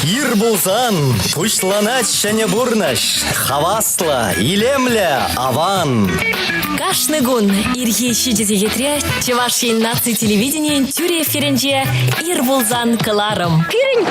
Ир булзан, пушланать шәне бурнаш, хавасла, илемля, аван. Кашны гун ирхи шидезегетре Чевашин наци телевидение тюре ференже ир булзан кыларым. Пирин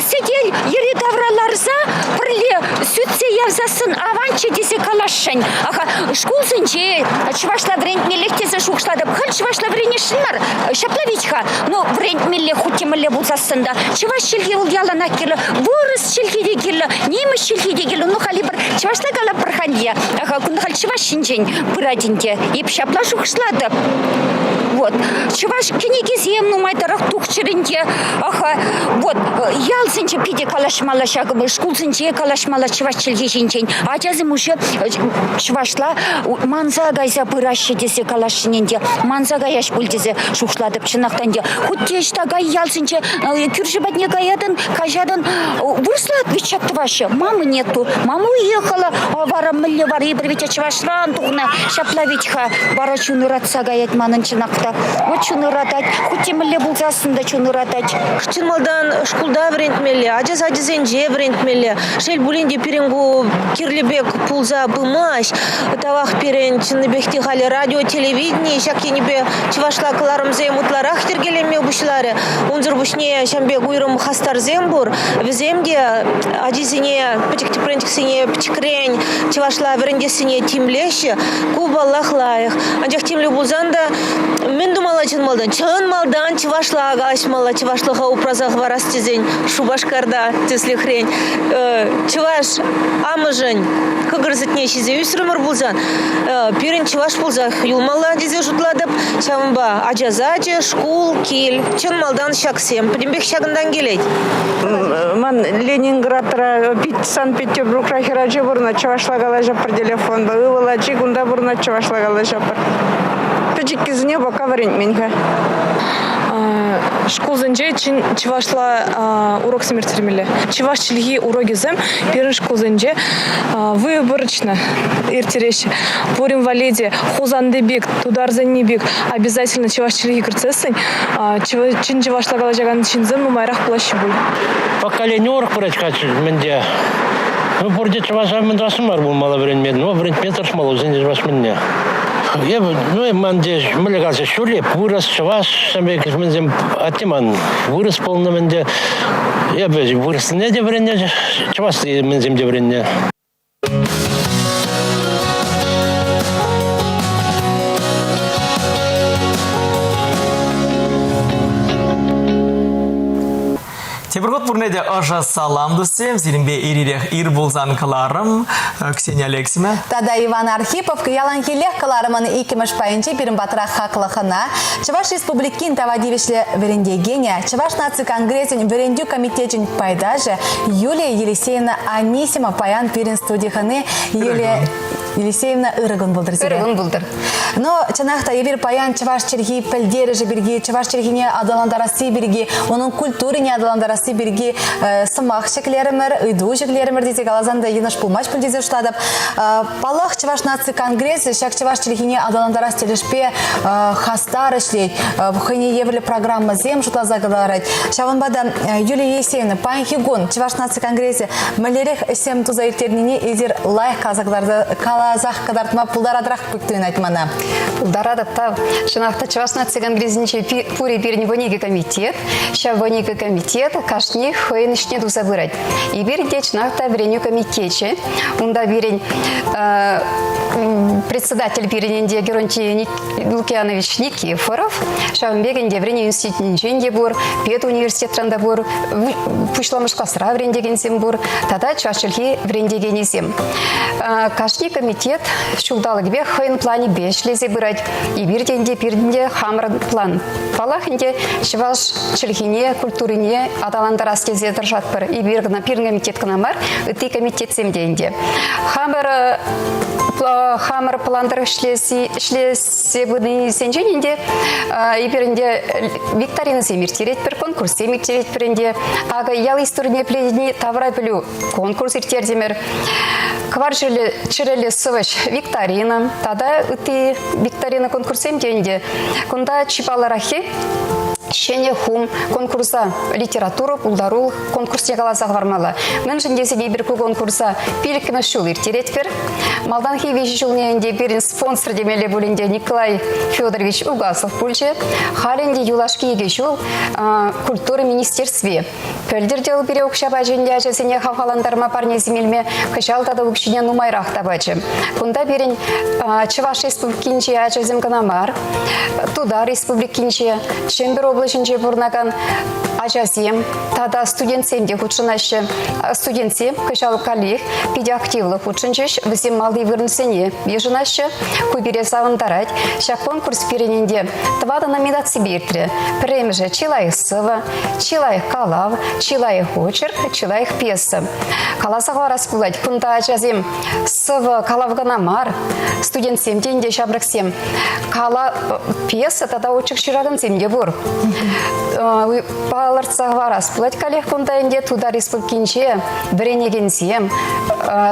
сидел ери давраларза прле сүтсе явзасын аванче десе калашшын. Аха шкулсынче чевашла врент мелектезе шукшладып хал чевашла вренешинмар шаплавичха. Но врент мелле хутимелле булзасында чеваш шилги ул ялана келе бурыс шилги дегеле немыш шилги дегеле ну халибр чевашла гала проханья. Аха кун хал чеваш шинжень пырадинте и пшапла шукшладып. Вот. Чеваш книги земну майдарах тухчеринде. Аха. Вот. Ялсынче пиде калашмала шагы шкулсынче калашмала чеваш челгешинчен. А жазым уже чевашла манза гайза пыращи десе калашиненде. Манза гаяш бульдезе шукшладып чынактанде. Хуттешта гай ялсынче кюржебатне гаядын кажадын вырслат вичатты ваши. Мамы нету. Мама уехала. Вара мылле вара ебревича чевашлан тухна шаплавичха. Вара чуны ратса гаят манын чынакта. Вот чуны ратать. Хутимелле булзасында чуны ратать. Хчинмалдан шкулда врентмелле, адизенже врентмелле. Шель булинде пиренгу кирлебек пулза бымаш. Тавах пирен чыныбехти хали радио, телевидение. Шак енебе чевашла кыларымзе мутларах тергелеме бушларе. Унзыр бушне шамбе гуйрым хастар зембур. Веземде адизене пачекти прентиксене пачекрень. Чевашла врендесене тимлеше. Кубаллах лаях. Анжах тимле булзанда мен думала чын малдан чевашла агашмала чевашлыға упразах варас тезень шубашкарда тесли хрень. Чеваш амыжын кыгырзытне шизе үсірімір бұлзан. Пирен чеваш бұлзах юлмала дезе жұтладып, чамба аджазачы, шкул, кел. Чын малдан шаксем. Пілімбек шагындан келейд. Ман Ленинградра, Санкт-Петербург, Рахираджи бурна чевашлагала жапыр телефон. Вывалачи гунда бурна чевашлагала жапыр. Печеккизіне бака варент меньха. Школ зенже чевашла урок семертермеле. Чеваш чилги уроги зем первый школ зенже выборочно иртерещи. Порим валеде хозанды бег, тудар зенни бег. Обязательно чеваш чилги кырцесын. Чин чевашла галажаган чин зем ну майрах плащи буль. Поколение урок поречкач менде. Ну порде чеваша мендрасымар бул мала вренмед. Ну вренметр шмалу зенже ваш менне. Я манде мылыгался шуле вырос чеваш самбек мензем атиман вырос полноменде. Я бы вырос не девренне чеваш мензем девренне. Тебіргот бұрнеде ұжа салам достем, зелімбе еререк ир болзан кыларым, Ксения Алексима. Тада Иван Архипов, кыялан келек кыларымын икіміш пайынче бірін батырақ хақлықына. Чеваш республикин тавадивишле верендегене, Чеваш наци конгрессин верендю комитетчин пайдаже Юлия Елисеевна Анисима паян пирин студиханы Юлия Елисеевна ырыгын булдыр. Ырыгын булдыр. Но чанахта ебір паян Чеваш черги пельдережі бірге, Чеваш чергине адаландарасы бірге, оның культурине адаландарасы бірге сымақ шеклерімір, үйду шеклерімір дезек алазанда еныш пулмач пул дезе ұштадып. Палақ Чеваш наци конгрессы, шак Чеваш чергине адаландарас телешпе хастар ішлейд, бұхыне евілі программа зем жұтлаза ғыларайд. Шаванбада Юлия Елисеевна паян хигун Чеваш наци конгрессы мәлерек сем туза иртерніне едер лайық казақларды казах кадартма пулдарадырақ бүктуін айтмана. Пулдарадыпта шынақта Чеваш наци конгрессінче пури пирни вониги комитет, ша вониги комитет кашни хойн ишне туза вырать. И берде шынақта вреню комитетче, унда вирень председатель Пирененде Геронтий Лукьянович Никифоров, Шавенбегенде вреню институтниченде бур, Пет университетранда бур, Пушламыш классра врендегенсем бур, тада Чувашчельхи врендегенесем. Кашни комитет шулдалык бе хойн плане бешлезе бырать, и бирденде пирденде хамр план. Палахенде Чуваш чельхине культурине адаландарас кезе держат пыр, и биргна пирн комитет канамар, ты комитет семденде. Хамар пландар шлесе будни сенженинде и перенде викторина семиртерет пер конкурс семиртерет перенде ага ял история пледни тавра плю конкурс иртердемер кваржели черели сывыш викторина тада ты викторина конкурсем денде кунда чипаларахи Шене хум конкурса литература пулдарул конкурс ягаласа вармала. Мен жендесеге бир конкурса пиликме шул иртеретпер. Малдан хивиш жылненде берин спонсор демеле булинде Николай Федорович Угасов пульче. Халенде юлашки егешул культура министерстве. Пөлдердел бире укшаба женде ажесене хаваландарма парне земельме кышалтада укшине нумайрах табачы. Кунда берин Чуваш республикинче ажезем канамар. Туда республикинче Чембер облачинче бурнаган ажасем, тада студентсемде худшынаще студентсем, кышал калих, пиде активлы худшынчеш, візем малды вырнсене, ежынаще, кубере савындарать, шак конкурс перененде, твада номинации биртре, премже чилайх сыва, чилайх калав, чилайх очерк, чилайх пьеса. Каласағла распулать, кунда ажасем сыва калавганамар, студентсем, денде шабраксем, кала пьеса, тада очерк ширагынсемде бур. Паларцағла распулать калех кундаенде, туда республикинче, бренегенсем,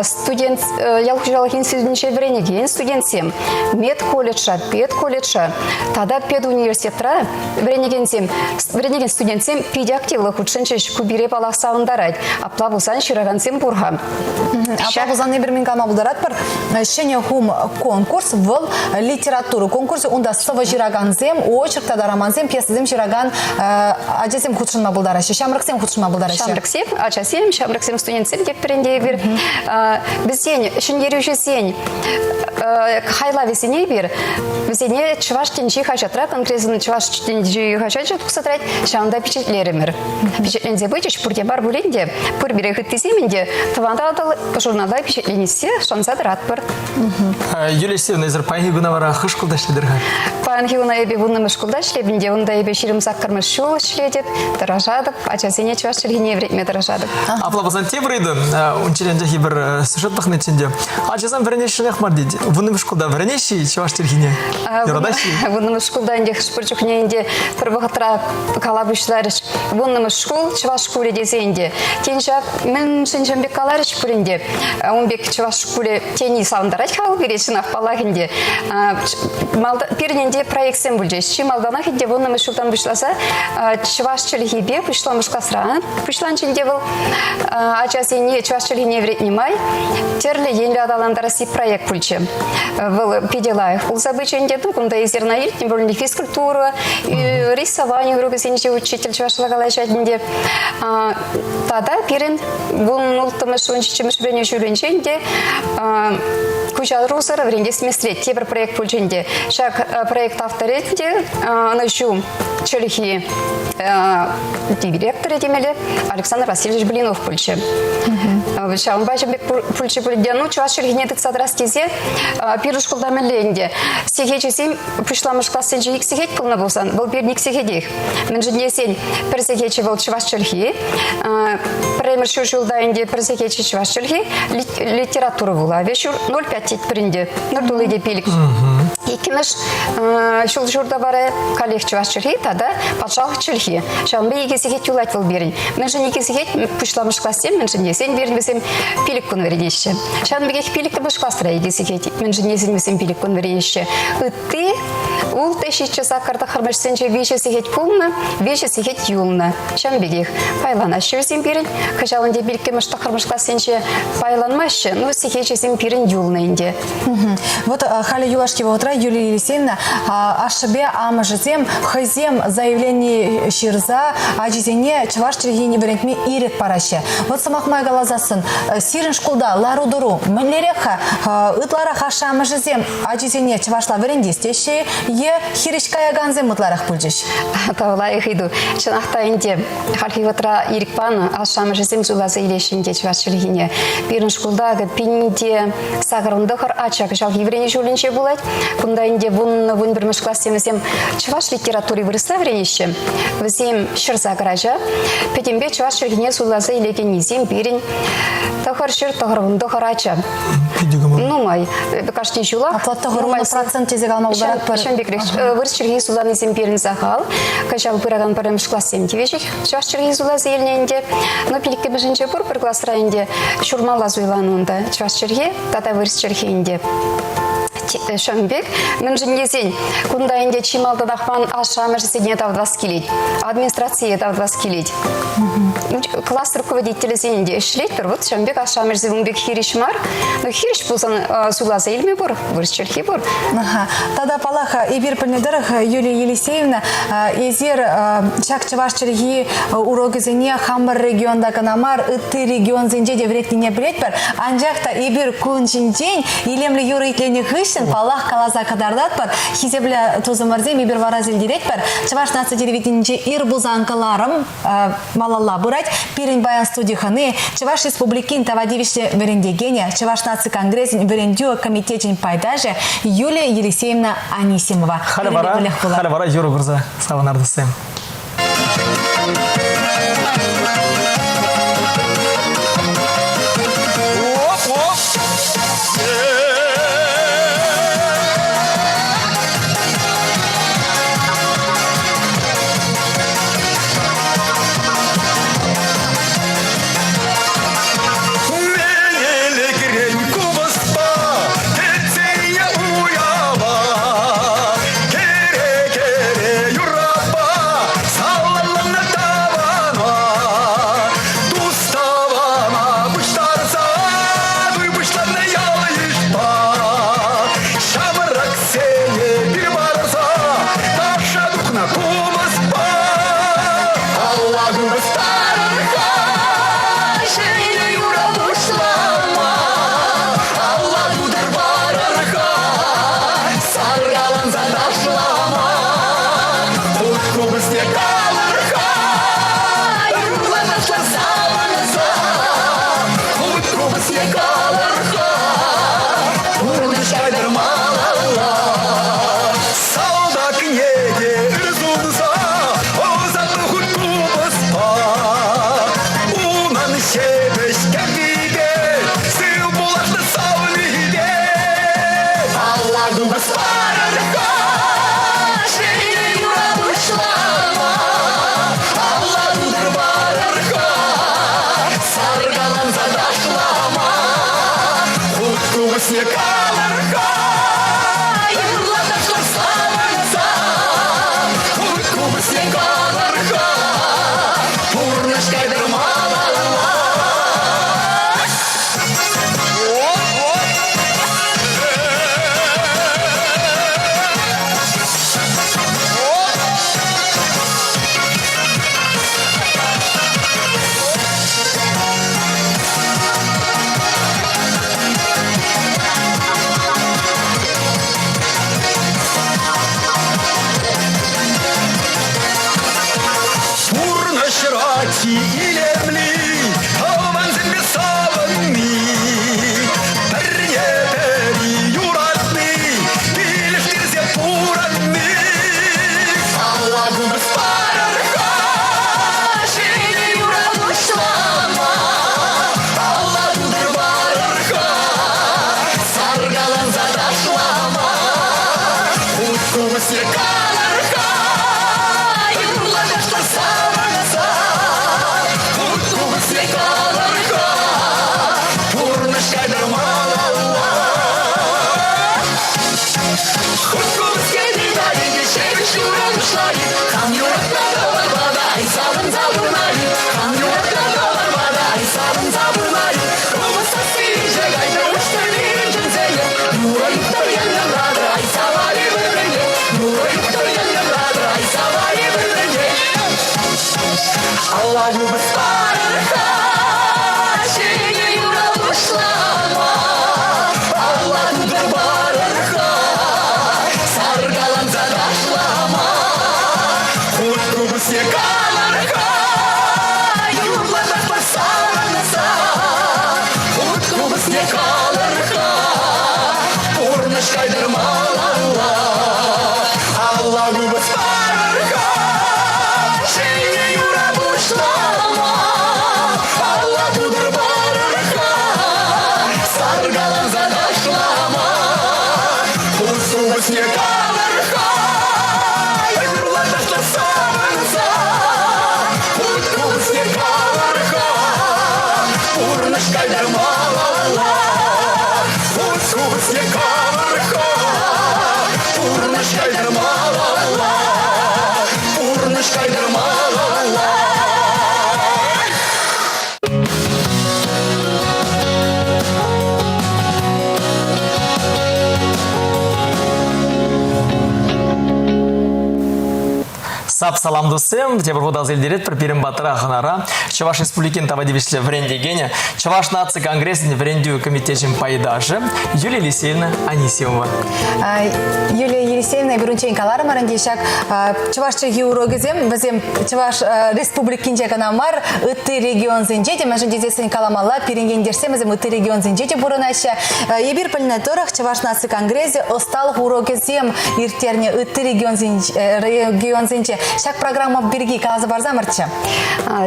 студент, ялхужалых институтинче бренеген студентсем, мед колледжа, тада пед университетра бренеген студентсем, пиде активлы худшынчеш кубире балақ сауындарать, аплабусан ширагансем бургам. Аплабузан небірмен кама бұлдарат бір шене хум конкурс выл литературу конкурсы, онда сывы жираганзем, очерк, тада романзем, пьесазем жираган ажесем худшынма бұлдарашы, шамрыксем худшынма бұлдарашы. Шамрыксем, ажасем, шамрыксем студентсем деп бірінде бір. Бізден, шындері үшесен, хайла весене бір, весене чуваш тенчи хачатра, конкретно чуваш тенчи хачатра тұқсатрать, шаңда печетлерімір. Печетлензе бөтеш, пұрде бар бұленде, пұр бірі ғыттесеменде, таванда адал журналда печетленесе, шансадыр атпыр. Юлия Севна, изір пайхи гунавара хыш кылдашледірға? Пайхи гуна ебе бұнны мышқылда шлебінде, онда ебе ширим саққырмыш шул шледеп, дыражадып, ачасене чуваш чергене вретме дыражадып. Аплабасан тебрейді, унчеренде бір сюжеттық нетінде. Ачасан віренешін әхмар дейді. Бұнны мышқылда віренеші чуваш чергене? Юрадаши? Бұнны мышқылда инде шпырчукненде пырбығытра калабышларыш. Бұнны мышқыл чуваш куле десенде. Теншак мен шыншынбек каларыш кулінде. Онбек чуваш куле тени сауындарать хал берешін ақпалағынде. Перненде проектсен бүлжеш. Чималданақ инде бұнны мышқылдан бұшласа чуваш чылхибе бұшламышқасыран. Бұшланчынде бұл ачасене чуваш чылхине вретнимай. Терлі енлі адаландарасы проект бүлчі. Бұл педелайық. Бұл забыченде тұқында изернаил, тем более физкультура, рисование, грубосенче учитель чувашлагалай жадінде. Тада перен бұл ұлтымыш өншічіміш біріне жүрінченде Куча русара вренде сместре тебір проект бүлченде. Шак проект авторетінде нашу чөлхи директоры демелі Александр Васильевич Блинов бүлчі. Шағын бәжімбек бүлчі бүлдену чуваш чөлхинетік садрастезе пирушқылда мәлінде. Сегечесем пүшламыш классын жиік сегет пылны болсан, бұл бернік сегедек. Мен жіндесен пір сегече бұл чуваш чөлхи, премір шүр жылдайынде пір сегече чуваш чөлхи, литература бұла. Вешур 0,5 тет бірінде, нұрдулы де пелік. Екіміш шул жұрда бары коллег чуваш чөлхи, тада патшалық чөлхи. Шағын бе еге сегет юлайт бұл берін. Мен жын еге сегет пүшламыш классен, мен жіндесен берінбесем пелік күн веренеші. Шағын бегек пелікті бұш кластыра еге сегет, мен жіндесен бесем пелік күн веренеші. Үтті ул тешітші сақырды қырмышсенче веші сегет пулны, веші сегет юлны. Шағын бегек пайланашы өзен берін, қажалынде белікке мұшты қырмыш классенче пайланмашы, ну сегетшесен берін юлны инде. Вот хали юлашкева утра Юлия Елисеевна ашыбе амыжызем хызем заявление ширза ажизене чуваш чергене берентме ирек параще. Вот самахмай галазасын сирин шкулда ларудуру мэнлереха ытлара хаша амыжызем ажизене чувашла берендестеші е хиришкая ганзем ытларах пульжеш. Тавлай хиду. Чанахта инде хальхи утра ирек паны аша амыжызем зулаза илешінде чуваш чергене. Бирин шкулдагы пинде сағырындығыр ачак жал еврене жулинче булать. Кунда инде вун бірміш классемізем чуваш литературе вырыса вренеще. Візем шырза гаража. Петембе чуваш чергене сулаза илеген низем берін. Тахар шыр тағырындығыр ача. Ну май. Бекаште жула. Аплатты ғырмай процент тезек алмау барат бар. Вырыс чергене сулан низем берін зағал. Кажал бұраган бірміш классем девешек. Чуваш чергене сулаза елненде. Но пелікке біжінче бұр бір класс райынде. Шурмала зуйлануында. Чуваш черге, тата вырыс чергенде. шамбек, мен жинезен, кунда инде чималда дахпан ашамыр сидне тавдас килит, администрация тавдас килит. Класс руководителя зенде шлейтер, вот шамбек ашамыр зевунбек хиришмар, но хириш пулсан сулаза илме бур, вырчерхи бур. Тада палаха ибир пальнедерах Юлия Елисеевна езер чак чавашчерги урогызыне хамбар регионда канамар ытты регион зенде девретине бретпер анжакта ибир кунчинчен илемле юры итлене хышын палах калаза кадардатпар хизебле тузымарзем ибир варазил диретпер чаваш нация телевиденче ирбузанкаларым малалла бурать пирин баян студиханы чаваш республикин тавадивище верендегене чаваш нация конгрессин верендю комитетин пайдаже Юлия Елисеевна Анисимова. Харабара юру гурза саванардысым. Сап салам досым, те бір хода зелдерет, бір перім батыра ғанара, Чуваш Республикин тавадивишлі врендегене, Чуваш нации конгрессин врендию комитетчим пайдажы, Юлия Елисеевна Анисимова. Юлия Елисеевна бірінші каларым арандешак, Чуваш Чехи урогызем, бізем Чуваш Республикин жеканамар, үтті регион зенжете, мәжін дезесін каламалла, перенгендерсемізім үтті регион зенжете бұрынашы. Ебір піліне тұрық, Чуваш нации конгрессе, осталық урогызем, иртерне үтті регион зенже. Шак программа берги казы барза мырчы?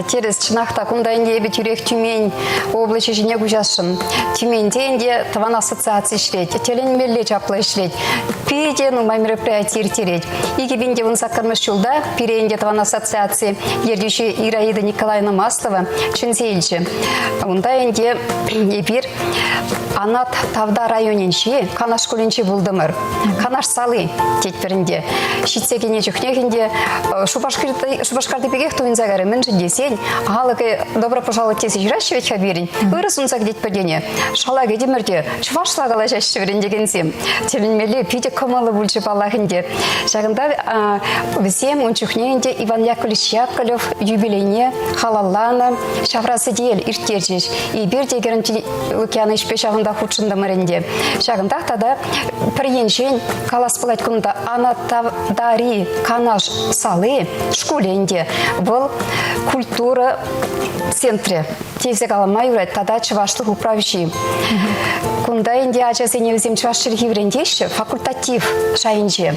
Терес чынақта күндайын ебет юрек Тюмень облачы жіне күжасшын. Тюменьденде таван ассоциация шлет, теленмелле чаплы шлет, пиде нумай мероприятие иртерет. Игебенде вон сакармыш чулда, пиренде таван ассоциации ердющий Ираида Николаевна Маслова, чынзельчі. Ундайынде ебір анат тавда районенші, канаш көлінчі бұлдымыр. Канаш салы тетперінде. Шитсегене жүхнегінде Шубашкарды бегех туинзагары мэнжи десень, галыгы добро пожаловать тесі жүрашевет хаберин. Вырыс унсак дет падене. Шалага демірде чувашлагала жашшы верен дегенсем. Теленмелі пиде комалы бүлчі балағынде. Жағында візем унчухнеінде Иван Яковлевич Яковлев юбилейне халалланы шаврасы дейел иртержеш. И бір дегерін лукяны ішпе шағында худшында мәрінде. Жағында тада приеншен калас пылайт күнда ана тавдари канаш салы школенде был культура центре. Тезек аламай урайт, тада чывашлық управщи. Кунда инде ача сене візем чывашчылығы врендеші факультатив шайынже.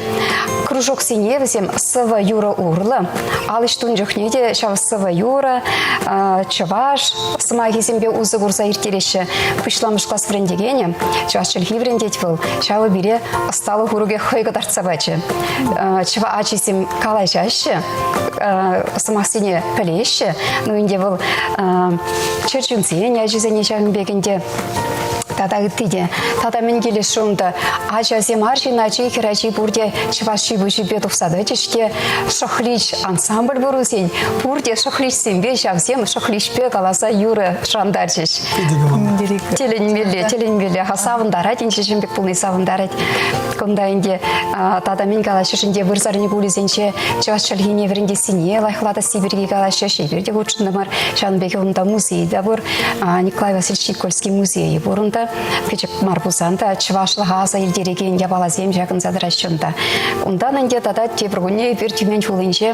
Кружок сене візем сыва юра урлы. Алыш тунжықнеде шав сыва юра, чываш, сымаги зембе узы гурза иртереші. Пышламыш класс врендегене, чывашчылығы врендет был. Шавы бире сталы хуруге хойга дарцабачы. Чыва ача сем калай жашы, сымақ сене пілеші. Ну инде был Черчунсене ажизене шагынбегінде тада үттіде. Тада мен келі шуында ажазем аршин ачы херачи бұрде чываши бұжы бедуқсады жешке шохлич ансамбль бұрусен. Бұрде шохлич сенбе шағзем шохличпе қаласа юры шандар жеш. Теленмелі савындара денші жембек бұлны савындарад. Күндайынде тада мен қалашы жінде вырзарыны бұлызенше чывашчылғыне верендесіне лайқлада Сибирге қалашы шеберде ғучындамар Шанбеге онда музейда бұр Николай Васильевич Никольский музейі бұрында Печек марбузанда чывашлыға аза елдереген ябалазем жағын задырашында. Ондан әнде тада тебіргіне бір тюмен жолынше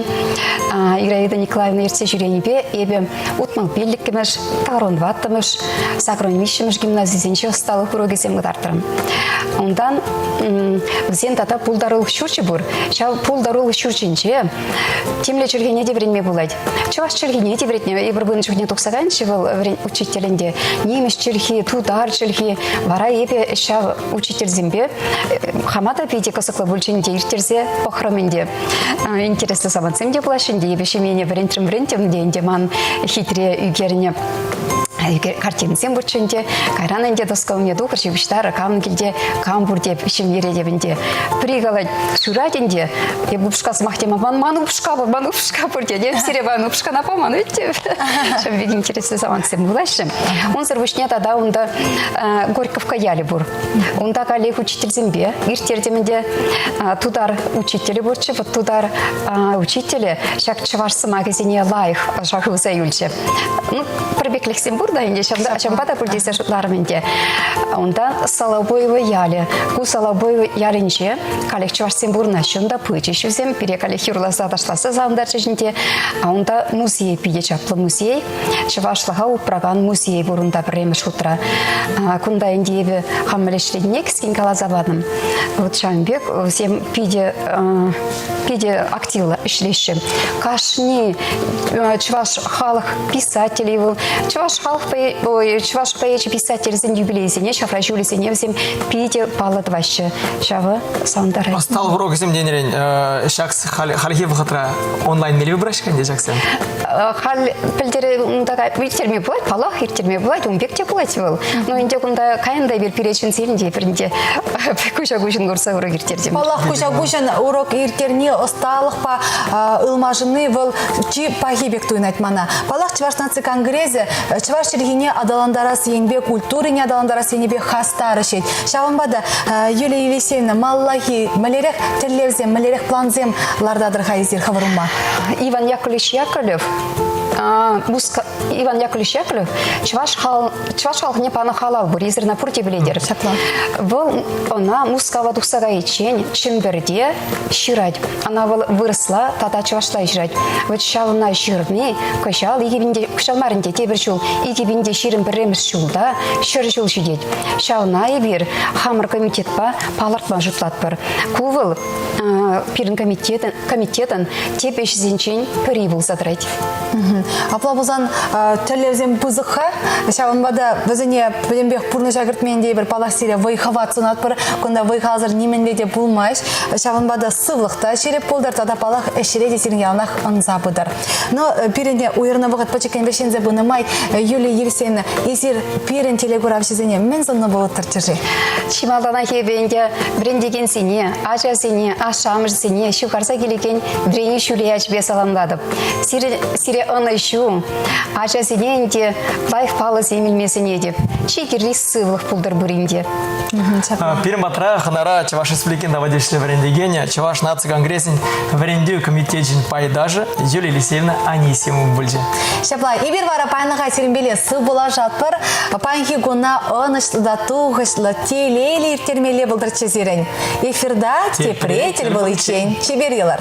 Ираида Николаевна ерсе жүренебе ебе ұтмың белдіккіміш, тағырон ваттымыш, сагронмишіміш гимназизенше ұсталы құрогезем ғыдартырым. Ондан зен тада пулдарылық шүрчі бұр. Шау пулдарылық шүрчінше темле жүргене де бірінме болады. Чываш жүргене де бірінме ебір бұны жүгне тұқсаған шевыл учителінде. Неміш жүрге, тудар жүрге, вара ебе шау учитель зембе. Хамада пейде кысықлы бүлчінде иртерзе похроменде. Интереслі саманцемде бұлашынде ебе шемене бірінтрім-бірінтемде ман хитре үйгеріне картинсен бұрчынде, кайранынде доскауне дұқыр жебіштары камын келде, кам бұрдеп, ішімлері дебінде. Пригалай шураденде, бұпшқасы мақтема, ману бұпшқа бұрде, деп сире ману бұпшқа напаман өтте. Шабек интереслі замансен бұлашы. Он сырвышне тада онда Горьковка ялі бұр. Онда калек учитель зембе, иртердемінде тудар учителі бұрчы, тудар учителі шак чывашсы магазине лайық жағы ұзай үлчі. Пробеклік Симбур, да, инде шамбата пульдисе шутларменде. Онда Солобоева яли. Ку Солобоева ялинче, калек чуваш Симбур нащунда пычы шузем, перекалек юрласа ташласы заундарчышынде. Онда музей пиде чаплы музей, чувашлыға управан музей бурунда біреме шутра. Кунда индееве хаммелешледіне кіскен калазабадым. Вот шамбек, всем пиде активла ишлеші. Кашни чуваш халық писателей, чуваш поэчи писательзен юбилейзене, шафра жюлизене взем пиде паладваще. Шавы саундары. Остал урок взем денерен, шакс халхи вғытра онлайн мелі выбрашканде жаксен? Хал пілдері үйттерме болады, палақ иртерме болады, умбекте болады был. Но инде күнда кайында бір перечин селінде бірінде күші көрса урок иртердем. Палақ күші урок иртерне осталых па ылмажыны был чи пагибек туйнать мана. Палах Чуваш наци конгрессе Чуваш чергине адаландарас еңбе культурине адаландарас еңбе хастары шет. Шаванбада Юлия Елисеевна маллахи малерек телевзем, малерек планзем лардадыр хайзир хаварума. Иван Яковлевич Яковлев, Иван Яковлевич Яковлев, Чуваш халқыне паны халав бұр, езір напурте біледер. Бұл она мускава дұқсаға ечен, шымбірде шырад. Она вырысла, тата Чувашлай жырад. Вот шалына жырны, көшал, күшалмарынде тебір жыл, егебінде шырын біреміз жылда, шыр жыл жүйдет. Шалына ебір, хамыр комитет па, палартман жұтлат бір. Кувыл пирін комитетін тепеш зенчен пірі бұл задырайды. Апла бузан телевизион бузыха, шаванбада бізіне білінбек пұрны жагыртмен дей бір палақ сирия вайхават сунат бір, күнда вайхазыр неменде де бұлмайш, шаванбада сывлықта шереп болдар, тада палақ әшіре десерін ялнақ аңза бұдар. Но пирінде уйырны бұғат пачекен бешензе бұнымай, Юлия Елисеевна, езір пирін телегурав шезіне мен зонны бұғы тұрчыжы. Чималдана кебенде брендеген сене, ажа сене, ашамыш сене, шуқарса келеген брені шулия чбе саламдадып. Сире аны шу, ажа сененде лайф палы земелмесіне деп. Шекерли сывлық пулдар бүрінде. Пирин батра ханара Чуваш республикин водитель врендегеня, Чуваш наци конгрессин врендю комитетин пайдажы Юлия Елисеевна Анисимова бульже. Шапла, ибир вара пайнаға серімбеле сы бола жатпыр, пайнхи гуна онышлы да туғышлы телейлі иртермеле бұлдырчы зерен. Эфирда тепретел бұл ичен. Чебер елар.